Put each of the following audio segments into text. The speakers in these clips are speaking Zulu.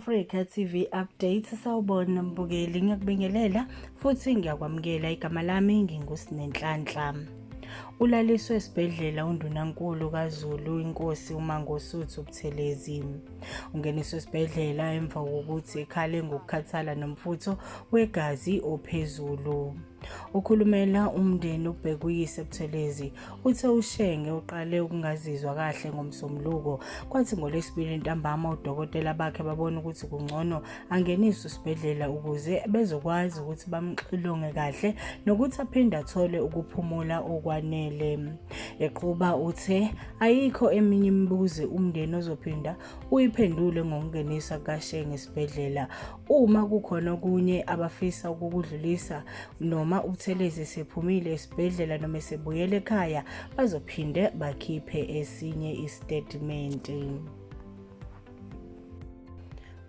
Africa TV update sawubona mbukeli, ngiyakubingelela futhi ngiyakwamukela. Igama lami nginguSinenhlanhla. Ulaliswe esibhedlela undunankulu kaZulu inkosi uMangosuthu Buthelezi. Ungeniswe esibhedlela emva kokuthi ekhale ngokukhathala nomfutho wegazi ophezulu. Ukhulumela umndeni ubhekuyise Buthelezi uthe ushenge uqale ukungazizwa kahle ngomsombuluko, kwathi ngoLwesibili ntambama udokotela bakhe babona ukuthi kungcono angeniswe esibhedlela ukuze bezokwazi ukuthi bamxilonge kahle nokuthi aphinde athole ukuphumula okwanele. Eqhuba uthe ayikho eminye imibuzo umndeni ozophinda uyiphendule ngokungeniswa kaShenge esibhedlela. Uma kukhona okunye abafisa ukukudlulisa noma uButhelezi sephumile esibhedlela noma sebuyele ekhaya, bazophinde bakhiphe esinye istatement.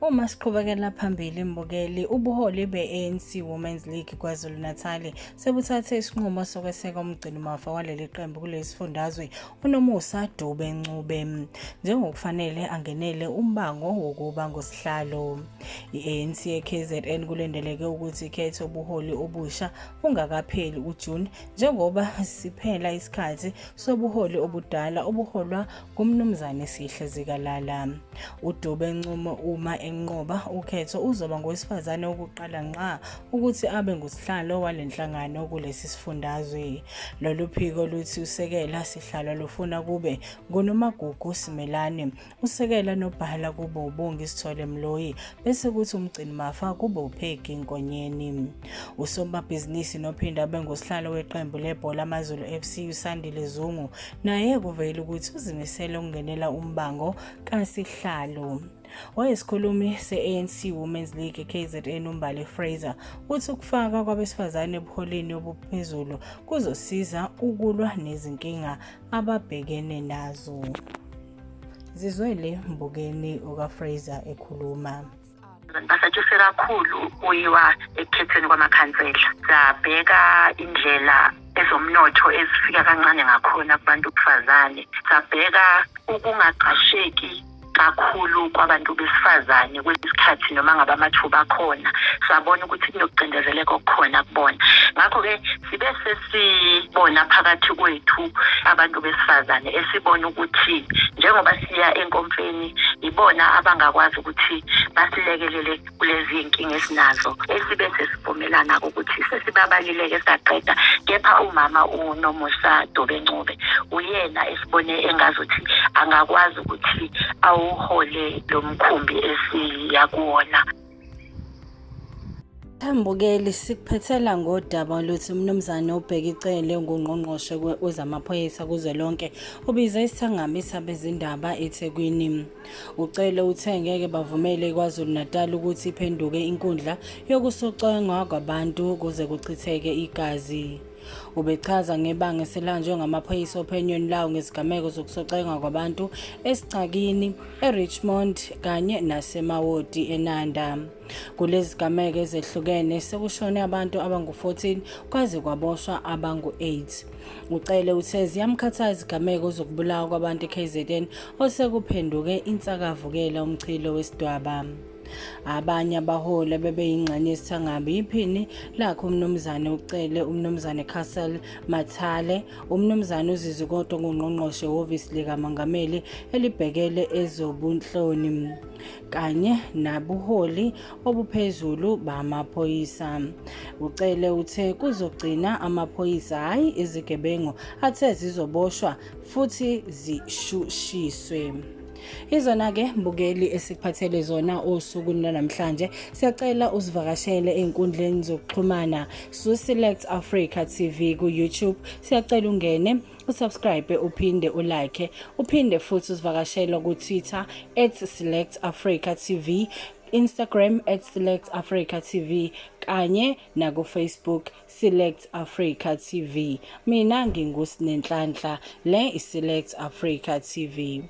Uma siqhubekela phambili mbukeli, ubuholi be-ANC Women's League KwaZulu Natal sebuthathe isinqumo sokweseka umgcinimafa waleli qembu kulesifundazwe uNomusa Dube-Ncube njengokufanele angenele umbango wokuba ngosihlalo. I-ANC ye-KZN kulendeleke ukuthi ikhethe ubuholi obusha ungakapheli uJune njengoba siphela isikhathi sobuholi obudala obuholwa ngumnumzane Sihle Zikalala. uDube-Ncube uma enqoba ukhetho uzoba ngowesifazane ukuqala nqa ukuthi abe ngusihlalo walenhlangano kulesi sifundazwe. Lolu phiko luthi usekela sihlalo lufuna kube nguNomagugu Simelane, usekela nobhala kube uBongi Sithole Mloyi, bese kuthi umgcinimafa kube uPhegi Nkonyeni. Usomabhizinisi nophinda abe ngusihlalo weqembu lebhola amaZulu FC uSandile Zungu naye kuvela ukuthi uzimisele ukungenela umbango kaSihlalo. Owayesikhulumi se-ANC Women's League KZN uMbali Fraser uthi ukufaka kwabesifazane ebuholini obuphezulu kuzosiza ukulwa nezinkinga ababhekene nazo. Zizwele mbukeni ukaFraser ekhuluma. Basatshuse kakhulu kuyiwa ekukhethweni kwamakhansela. Sabheka indlela ezomnotho ezifika kancane ngakhona kubantu besifazane. Sabheka ukungaqasheki kakhulu kwabantu besifazane kwesikhathi noma ngaba amathuba akhona. Sabona ukuthi kunokucindezeleka okukhona kubona. Ngakho ke sibe sesibona phakathi kwethu abantu besifazane esibona ukuthi njengoba siya enkonfeni ibona abangakwazi ukuthi basilekelele kulezi inkinga esinazo, esibe sesivumelana ukuthi sesibabalileke saqeda. Kepha umama uNomusa Dube-Ncube uyena esibone engazuthi angakwazi ukuthi awuhole lo mkhumbi esiya kuwona. Mbukeli, sikuphethela ngodaba luthi umnumzane ubheka icele ngungqongqoshe wezamaphoyisa kuzwelonke ubize isithangami sabezindaba eThekwini. Ucele uthe ngeke bavumele KwaZulu Natal ukuthi iphenduke inkundla yokusocengwa kwabantu kuze kuchitheke igazi. Ubechaza ngebanga esilanjwe ngamaphoyisa ophenyweni lawo ngezigameko zokusocengwa kwabantu eSicakini, eRichmond kanye naseMawoti eNanda. Kulezi zigameko ezehlukene sekushone abantu abangu-14 kwaze kwaboshwa abangu-8. Ucele uthe ziyamkhathaza izigameko zokubulawa kwabantu eKZN osekuphenduke insakavukela umchilo wesidwaba. Abanye abaholi bebeyingxenye yesithangabi iphini lakho umnumzane ucele umnumzane Castle Mathale, umnumzane uZizukodwa ngungqongqoshe wehhovisi likamongameli elibhekele ezobunhloni kanye nabuholi obuphezulu bamaphoyisa. Ucele uthe kuzogcina amaphoyisa hayi izigebengu athe zizoboshwa futhi zishushiswe. Izona ke mbukeli esikuphathele zona osuku namhlanje. Siyacela usivakashele einkundleni zokuxhumana Select Africa TV ku YouTube. Siyacela ungene usubscribe uphinde ulike, uphinde futhi usivakashele ku Twitter @Select Africa TV, Instagram @Select Africa TV kanye naku Facebook Select Africa TV. Mina nginguSinenhlanhla, le iSelect Africa TV.